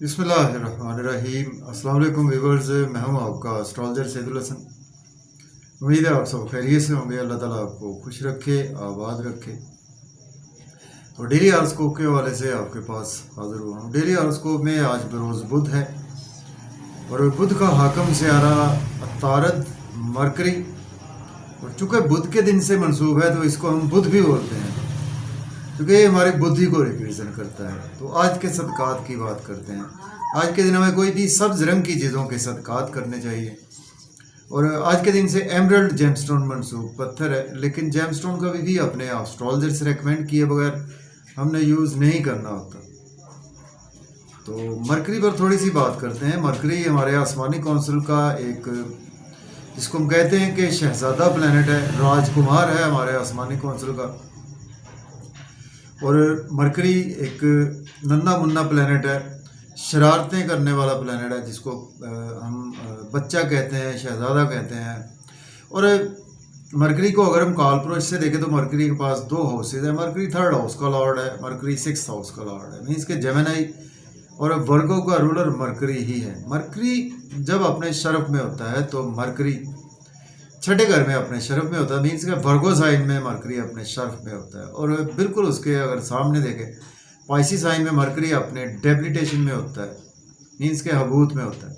बिस्मिल्लाहिर्रहमानिर्रहीम। अस्सलाम वालेकुम व्यूवर्स, मैं हूं आपका एस्ट्रोलॉजर सैदुल हसन। उम्मीद है आप सब खैरियत से होंगे। अल्लाह ताला आपको खुश रखे, आबाद रखे। तो डेली हॉरोस्कोप के हवाले से आपके पास हाजिर हुआ हूँ। डेली हॉरोस्कोप में आज बरोज़ बुध है और बुध का हाकम सियारा तारद मरकरी, और चूँकि बुध के दिन से मंसूब है तो इसको हम बुध भी बोलते हैं क्योंकि ये हमारी बुद्धि को रिप्रेजेंट करता है। तो आज के सदकात की बात करते हैं। आज के दिन हमें कोई भी सब्ज रंग की चीज़ों के सदकात करने चाहिए। और आज के दिन से एमरल्ड जेमस्टोन मंसूब पत्थर है, लेकिन जेमस्टोन का भी अपने एस्ट्रोलॉजर से रेकमेंड किए बगैर हमने यूज़ नहीं करना होता। तो मरकरी पर थोड़ी सी बात करते हैं। मरकरी हमारे आसमानी कौंसिल का एक, जिसको हम कहते हैं कि शहजादा प्लैनेट है, राजकुमार है हमारे आसमानी कौंसिल का। और मरकरी एक नन्ना मुन्ना प्लैनेट है, शरारतें करने वाला प्लैनेट है, जिसको हम बच्चा कहते हैं, शहजादा कहते हैं। और मरकरी को अगर हम कालपुरुष से देखें तो मरकरी के पास दो हाउसेज है। मरकरी थर्ड हाउस का लॉर्ड है, मरकरी सिक्स्थ हाउस का लॉर्ड है, मीन्स के जेमिनी और वर्गो का रूलर मरकरी ही है। मरकरी जब अपने शरफ में होता है तो मरकरी छठे घर में अपने शरफ में होता है, मीन्स के वर्गो साइन में मरकरी अपने शरफ में होता है। और बिल्कुल उसके अगर सामने देखें पाइसी साइन में मरकरी अपने डेबिलिटेशन में होता है, मीन्स के हबूत में होता है।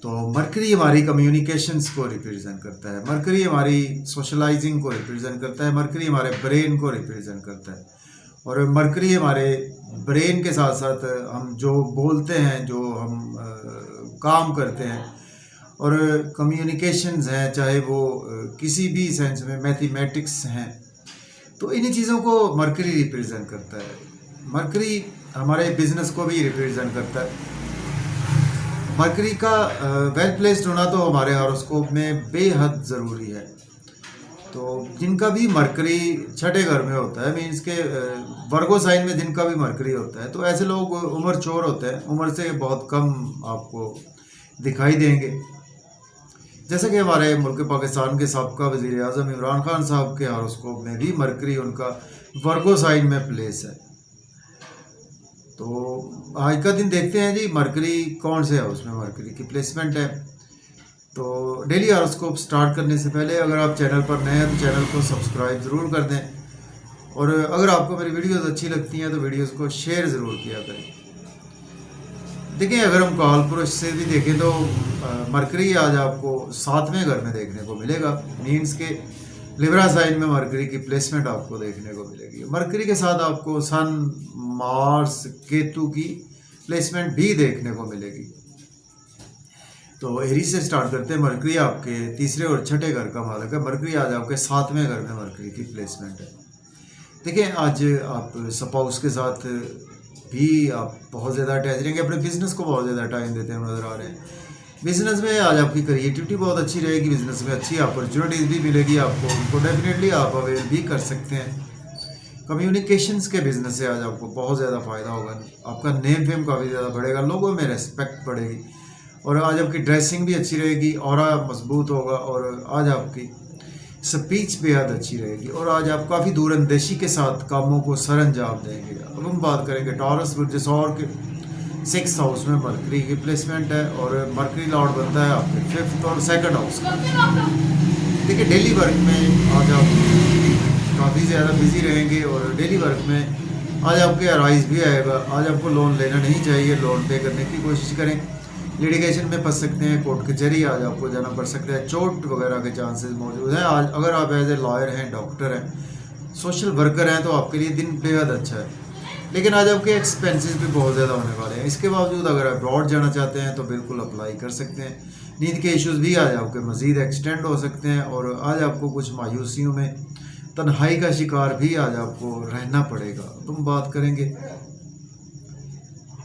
तो मरकरी हमारी कम्युनिकेशंस को रिप्रेजेंट करता है, मरकरी हमारी सोशलाइजिंग को रिप्रेजेंट करता है, मरकरी हमारे ब्रेन को रिप्रेजेंट करता है। और मरकरी हमारे ब्रेन के साथ साथ हम जो बोलते हैं, जो हम काम करते हैं और कम्युनिकेशंस हैं, चाहे वो किसी भी सेंस में मैथमेटिक्स हैं, तो इन्हीं चीज़ों को मरकरी रिप्रेजेंट करता है। मरकरी हमारे बिजनेस को भी रिप्रेजेंट करता है। मरकरी का वेल प्लेस्ड होना तो हमारे हॉरोस्कोप में बेहद ज़रूरी है। तो जिनका भी मरकरी छठे घर में होता है, मीन्स के वर्गो साइन में जिनका भी मरकरी होता है, तो ऐसे लोग उम्र चोर होते हैं, उम्र से बहुत कम आपको दिखाई देंगे। जैसे कि हमारे मुल्क पाकिस्तान के साबका वज़ीर आज़म इमरान खान साहब के हॉरोस्कोप में भी मरकरी उनका वर्गो साइन में प्लेस है। तो आज का दिन देखते हैं जी मरकरी कौन से हाउस में मरकरी की प्लेसमेंट है। तो डेली हॉरोस्कोप स्टार्ट करने से पहले अगर आप चैनल पर नए हैं तो चैनल को सब्सक्राइब ज़रूर कर दें, और अगर आपको मेरी वीडियोस अच्छी लगती हैं तो वीडियोस को शेयर ज़रूर किया करें। देखिए, अगर हम कालपुरुष से भी देखें तो मरकरी आज आपको 7वें घर में देखने को मिलेगा, मीन्स के लिब्रा साइन में मरकरी की प्लेसमेंट आपको देखने को मिलेगी। मरकरी के साथ आपको सन, मार्स, केतु की प्लेसमेंट भी देखने को मिलेगी। तो एरीज से स्टार्ट करते हैं। मरकरी आपके तीसरे और छठे घर का मालक है। मरकरी आज आपके 7वें घर में मरकरी की प्लेसमेंट है। देखिए, आज आप स्पाउस के साथ भी आप बहुत ज़्यादा अटैच रहेंगे, अपने बिजनेस को बहुत ज़्यादा टाइम देते हैं नज़र आ रहे हैं। बिजनेस में आज आपकी क्रिएटिविटी बहुत अच्छी रहेगी, बिजनेस में अच्छी अपॉर्चुनिटीज़ भी मिलेगी आपको, उनको डेफिनेटली आप अवेल भी कर सकते हैं। कम्युनिकेशंस के बिजनेस से आज आपको बहुत ज़्यादा फ़ायदा होगा, आपका नेम फेम काफ़ी ज़्यादा बढ़ेगा, लोगों में रेस्पेक्ट बढ़ेगी, और आज आपकी ड्रेसिंग भी अच्छी रहेगी, ऑरा मजबूत होगा, और आज आपकी स्पीच बेहद अच्छी रहेगी, और आज आप काफ़ी दूरअंदेशी के साथ कामों को सर अंजाम देंगे। अब हम बात करेंगे टॉरस बुर्जसौर के 6th हाउस में मरकरी की प्लेसमेंट है, और मरकरी लॉर्ड बनता है आपके 5th और 2nd हाउस का। देखिए, डेली वर्क में आज आप काफ़ी ज़्यादा बिजी रहेंगे, और डेली वर्क में आज आपके अराइज भी आएगा। आज आपको लोन लेना नहीं चाहिए, लोन पे करने की कोशिश करें। लिटिगेशन में फंस सकते हैं, कोर्ट कचहरी आज आपको जाना पड़ सकता है, चोट वगैरह के चांसेस मौजूद हैं। आज अगर आप एज ए लॉयर हैं, डॉक्टर हैं, सोशल वर्कर हैं, तो आपके लिए दिन बेहद अच्छा है। लेकिन आज आपके एक्सपेंसेस भी बहुत ज़्यादा होने वाले हैं। इसके बावजूद अगर आप अब्रॉड जाना चाहते हैं तो बिल्कुल अप्लाई कर सकते हैं। नींद के इश्यूज़ भी आज आपके मज़ीद एक्सटेंड हो सकते हैं, और आज आपको कुछ मायूसियों में तन्हाई का शिकार भी आज आपको रहना पड़ेगा। तुम बात करेंगे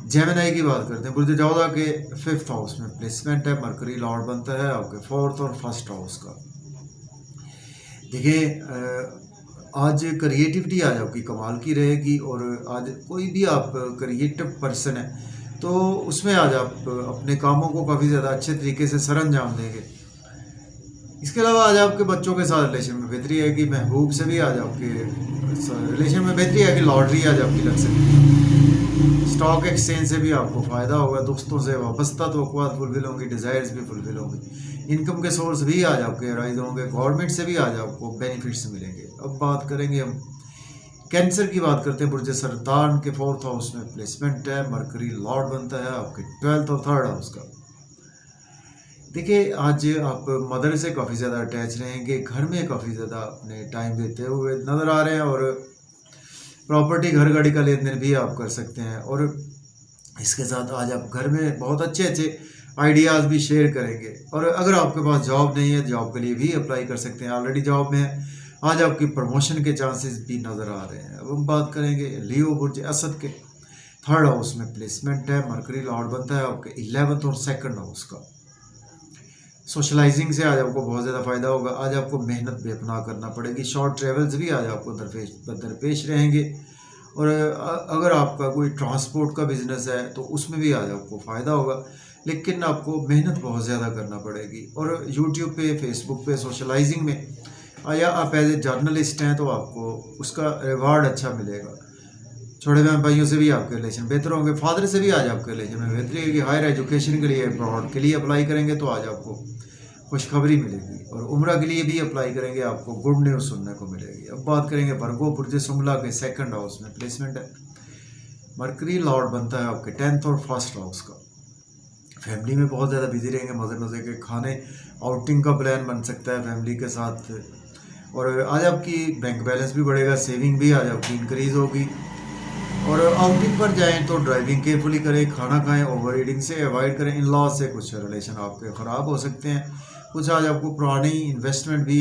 जेमिनी की, बात करते हैं। बुर्ज जौदा के 5th हाउस में प्लेसमेंट है, मरकरी लॉर्ड बनता है आपके 4th और 1st हाउस का। देखिए, आज क्रिएटिविटी आज आपकी कमाल की रहेगी, और आज कोई भी आप क्रिएटिव पर्सन है तो उसमें आज आप अपने कामों को काफ़ी ज़्यादा अच्छे तरीके से सर अंजाम देंगे। इसके अलावा आज आपके बच्चों के साथ रिलेशन में बेहतरी है कि महबूब से भी आज आपके रिलेशन में बेहतरी है कि लॉटरी आज आपकी लग सकती है। स्टॉक एक्सचेंज से भी आपको फ़ायदा होगा, दोस्तों से वाबस्ता तवक्कुआत फुलफिल होंगी, डिज़ायर्स भी फुलफिल होंगी, इनकम के सोर्स भी आज आपके राइज होंगे, गवर्नमेंट से भी आज आपको बेनिफिट्स मिलेंगे। अब बात करेंगे हम कैंसर की, बात करते हैं। बुर्ज सरतान के 4th हाउस में प्लेसमेंट है, मरकरी लॉर्ड बनता है आपके 12th और 3rd हाउस का। देखिए आज आप मदर से काफ़ी ज़्यादा अटैच रहेंगे, घर में काफ़ी ज़्यादा अपने टाइम देते हुए नज़र आ रहे हैं, और प्रॉपर्टी घर गाड़ी का लेन देन भी आप कर सकते हैं। और इसके साथ आज आप घर में बहुत अच्छे अच्छे आइडियाज़ भी शेयर करेंगे। और अगर आपके पास जॉब नहीं है, जॉब के लिए भी अप्लाई कर सकते हैं, ऑलरेडी जॉब में है, आज आपकी प्रमोशन के चांसेस भी नज़र आ रहे हैं। अब हम बात करेंगे लियो बुर्ज असद के 3rd हाउस में प्लेसमेंट है, मरकरी लॉर्ड बनता है आपके 11th और 2nd हाउस का। सोशलाइजिंग से आज आपको बहुत ज़्यादा फ़ायदा होगा, आज आपको मेहनत भी अपना करना पड़ेगी, शॉर्ट ट्रेवल्स भी आज आपको दरपेश रहेंगे। और अगर आपका कोई ट्रांसपोर्ट का बिज़नेस है तो उसमें भी आज आपको फ़ायदा होगा, लेकिन आपको मेहनत बहुत ज़्यादा करना पड़ेगी। और यूट्यूब पे, फेसबुक पे सोशलाइजिंग में या आप एज ए जर्नलिस्ट हैं तो आपको उसका रिवार्ड अच्छा मिलेगा। छोटे बहन भाइयों से भी आपके रिलेशन बेहतर होंगे, फादर से भी आज आपके रिलेशन में बेहतरी है कि हायर एजुकेशन के लिए, अब्रॉड के लिए अप्लाई करेंगे तो आज आपको खुशखबरी मिलेगी। और उम्रा के लिए भी अप्लाई करेंगे, आपको गुड न्यूज़ सुनने को मिलेगी। अब बात करेंगे वर्गो बुर्ज सुमला के 2nd हाउस में प्लेसमेंट है, मरकरी लॉर्ड बनता है आपके 10th और 1st हाउस का। फैमिली में बहुत ज़्यादा बिजी रहेंगे, मज़े मज़े के खाने, आउटिंग का प्लान बन सकता है फैमिली के साथ। और आज आपकी बैंक बैलेंस भी बढ़ेगा, सेविंग भी आज आपकी इंक्रीज़ होगी। और आउटिंग पर जाएं तो ड्राइविंग केयरफुली करें, खाना खाएं, ओवर ईटिंग से अवॉइड करें। इन लॉ से कुछ रिलेशन आपके ख़राब हो सकते हैं, कुछ आज आपको पुरानी इन्वेस्टमेंट भी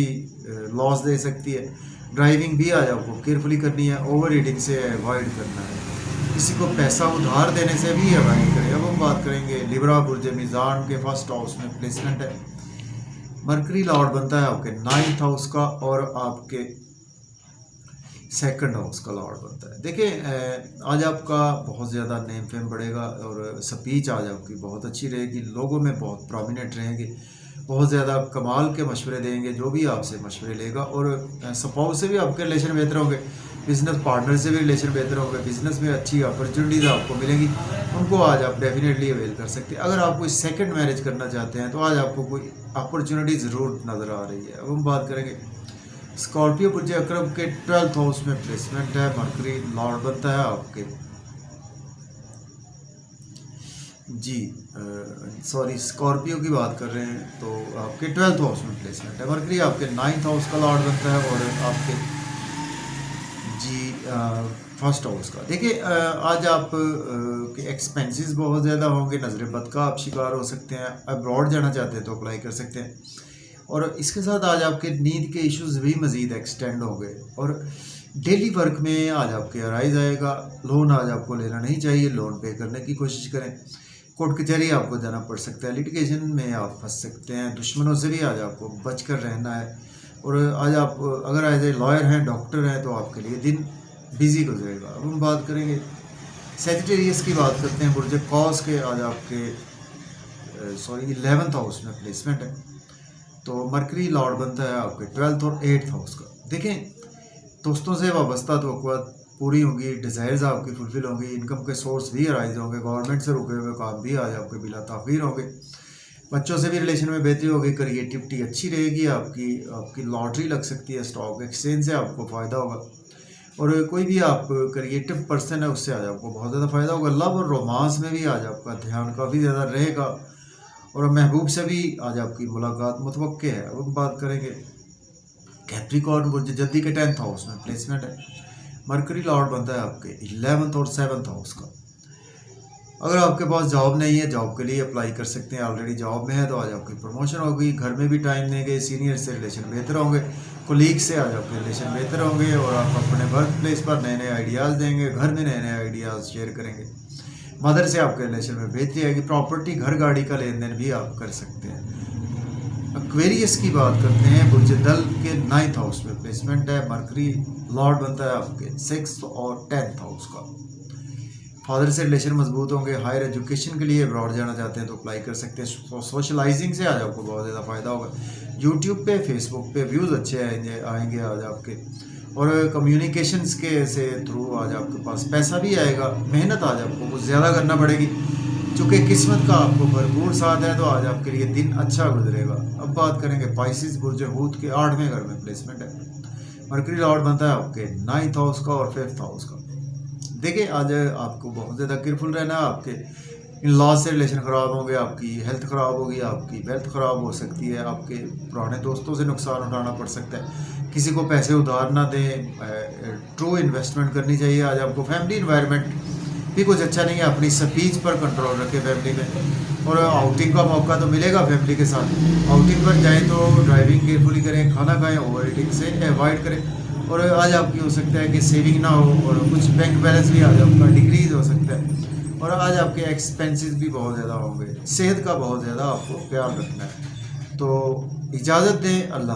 लॉस दे सकती है। ड्राइविंग भी आज आपको केयरफुली करनी है, ओवर ईटिंग से अवॉइड करना है, किसी को पैसा उधार देने से भी अवॉइड करें। अब हम बात करेंगे लिब्रा बुर्ज मीज़ान के 1st हाउस में प्लेसमेंट है, मरकरी लॉर्ड बनता है आपके 9th हाउस का और आपके 2nd हाउस का लॉर्ड बनता है। देखिए आज आपका बहुत ज़्यादा नेम फेम बढ़ेगा, और स्पीच आज आपकी बहुत अच्छी रहेगी, लोगों में बहुत प्रोमिनेंट रहेंगे, बहुत ज़्यादा कमाल के मशवरे देंगे जो भी आपसे मशवरे लेगा। और स्पाउस से भी आपके रिलेशन बेहतर होंगे, बिज़नेस पार्टनर से भी रिलेशन बेहतर होंगे, बिज़नेस में अच्छी अपॉर्चुनिटीज़ आपको मिलेंगी, उनको आज आप डेफिनेटली अवेल कर सकते हैं। अगर आप कोई सेकंड मैरिज करना चाहते हैं तो आज आपको कोई अपॉर्चुनिटी ज़रूर नज़र आ रही है। अब हम बात करेंगे स्कॉर्पियो बुर्ज अकरब के 12th हाउस में प्लेसमेंट है, मरकरी लॉर्ड बनता है आपके सॉरी स्कॉर्पियो की बात कर रहे हैं तो आपके 12th हाउस में प्लेसमेंट है, मरकरी आपके 9th हाउस का लॉर्ड बनता है और आपके 1st हाउस का। देखिए आज आप के एक्सपेंसेस बहुत ज़्यादा होंगे, नज़र बद का आप शिकार हो सकते हैं, अब्रॉड जाना चाहते हैं तो अप्लाई कर सकते हैं। और इसके साथ आज आपके नींद के इश्यूज भी मज़ीद एक्सटेंड हो गए, और डेली वर्क में आज आपके अराइज आएगा। लोन आज आपको लेना नहीं चाहिए, लोन पे करने की कोशिश करें। कोर्ट कचहरी आपको जाना पड़ सकता है, लिटिगेशन में आप फंस सकते हैं, दुश्मनों से भी आज आपको बचकर रहना है। और आज आप अगर एज ए लॉयर हैं, डॉक्टर हैं, तो आपके लिए दिन बिजी गुजरेगा। अब हम बात करेंगे सेजिटेरियस की, बात करते हैं बुर्ज कौस के। आज आपके 11th हाउस में प्लेसमेंट है, तो मरकरी लॉर्ड बनता है आपके 12th और 8th हाउस का। देखें दोस्तों से वाबस्ता तवक्कुआत पूरी होंगी, डिज़ायर्स आपकी फुलफिल होंगी, इनकम के सोर्स भी अराइज होंगे, गवर्नमेंट से रुके हुए काम भी आज आपके बिला ताख़ीर होंगे, बच्चों से भी रिलेशन में बेहतरी होगी, क्रिएटिविटी अच्छी रहेगी, आपकी लॉटरी लग सकती है, स्टॉक एक्सचेंज से आपको फ़ायदा होगा। और कोई भी आप क्रिएटिव पर्सन है उससे आज आपको बहुत ज़्यादा फ़ायदा होगा। लव और रोमांस में भी आज आपका ध्यान काफ़ी ज़्यादा रहेगा, और महबूब से भी आज आपकी मुलाकात मुतवक्के है। अब हम बात करेंगे कैप्रिकॉर्न बुर्ज जद्दी के 10th हाउस में प्लेसमेंट है, मरकरी लॉर्ड बनता है आपके 11th और 7th हाउस का। अगर आपके पास जॉब नहीं है, जॉब के लिए अप्लाई कर सकते हैं, ऑलरेडी जॉब में है तो आज आपकी प्रमोशन होगी, घर में भी टाइम देंगे, सीनियर से रिलेशन बेहतर होंगे, कोलीग से आज आपके रिलेशन बेहतर होंगे, और आप अपने वर्क प्लेस पर नए नए आइडियाज़ देंगे, घर में नए नए आइडियाज़ शेयर करेंगे, मदर से आपके रिलेशन में बेहतरी आएगी, प्रॉपर्टी घर गाड़ी का लेन देन भी आप कर सकते हैं। एक्वेरियस की बात करते हैं, बुर्ज दल के 9th हाउस में प्लेसमेंट है, मरकरी लॉर्ड बनता है आपके 6th और 10th हाउस का। फादर से रिलेशन मजबूत होंगे, हायर एजुकेशन के लिए अब्रॉड जाना चाहते हैं तो अप्लाई कर सकते हैं, सोशलाइजिंग से आज आपको बहुत ज़्यादा फ़ायदा होगा, यूट्यूब पे, फेसबुक पे व्यूज़ अच्छे आएंगे आएंगे आज आपके, और कम्युनिकेशंस के से थ्रू आज आपके पास पैसा भी आएगा। मेहनत आज आपको कुछ ज़्यादा करना पड़ेगी, चूँकि किस्मत का आपको भरपूर साथ है, तो आज आपके लिए दिन अच्छा गुजरेगा। अब बात करेंगे पाइसिस बुर्ज हूत के 8वें घर में प्लेसमेंट है। मरकरी लॉर्ड बनता है आपके 9th हाउस का और 5th हाउस का। देखिए आज आपको बहुत ज़्यादा केयरफुल रहना है। आपके इन लॉज से रिलेशन ख़राब होंगे, आपकी हेल्थ ख़राब होगी, आपकी वेल्थ ख़राब हो सकती है, आपके पुराने दोस्तों से नुकसान उठाना पड़ सकता है। किसी को पैसे उधार ना दें, ट्रू इन्वेस्टमेंट करनी चाहिए। आज आपको फैमिली इन्वायरमेंट भी कुछ अच्छा नहीं है, अपनी स्पीच पर कंट्रोल रखें फैमिली में। और आउटिंग का मौका तो मिलेगा फैमिली के साथ, आउटिंग पर जाएँ तो ड्राइविंग केयरफुली करें, खाना खाएँ, ओवर ईटिंग से अवॉइड करें। और आज आपकी हो सकता है कि सेविंग ना हो, और कुछ बैंक बैलेंस भी आज आपका डिक्रीज हो सकता है, और आज आपके एक्सपेंसेस भी बहुत ज़्यादा होंगे। सेहत का बहुत ज़्यादा आपको ख्याल रखना है। तो इजाज़त दें, अल्लाह।